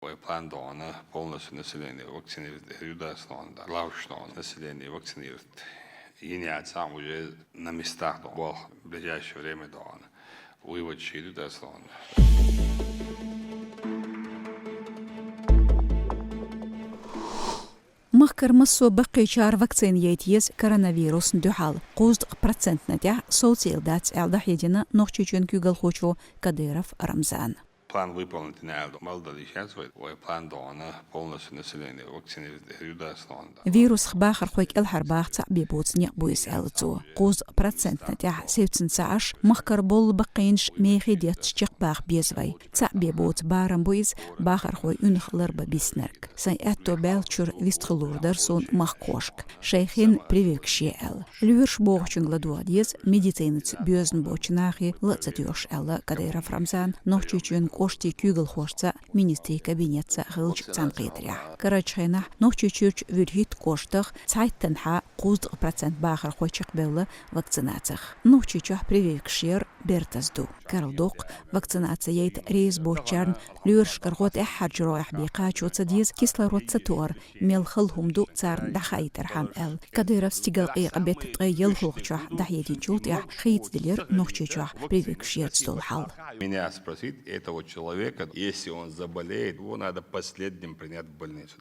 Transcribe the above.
План Дона полностью население вакцинировать государственного, главного населения вакцинировать. И не сам уже на местах в ближайшее время Дона. Вывод государственного. مخكر مسو بقي شار فاكسين يتيز كورونافيروس ندحال قوزد برسنت نتاع صوتيل دات الدح يدينا نوخشيشن كيغل خوشو كديرف رمزان. План выполнить не надо. Мало дали сейчас, план Дона полностью население вакцинировать государственного. فيروس خباخر خويك الحرباخ تاع بيبوت نيقبويس التو قوز برسنت نتاع 17 مخكر بول بقينش ميخي ديت شيق باخ بيزوي تاع بيبوت بارم بويز باخر خوي انخلر ببيسنرك ساي اتو بالچور ويستخلور درسون مخكوشك شيخين بريفيكشي ال لورش بوغچون غلادواديز ميديتينت بيوزن بوچناخي لتديوش ال كديرا فرمزان نوچيچون قوشتي كيغل خوشتا مينيستي كابينيت غلج تنقيدريا كراچينا نوچيچوچ ويرهيت كوشتخ цайт тенха 30% باخر خوچق بيلا вакцинациях. Нучичах прививкшир бертазду. Карлдук вакцинациейт рейс бочарн люрш каргот эхаджро эхбиqa чуцадиз кислород сатур мелхлхумду царн дахайтархам эл. Кадыров стигал бет тгайел хлохчах дахети чут я хит дилер нучичах прививкшир столхал. Меня спросить этого человека, если он заболеет, его надо последним принять в больницу.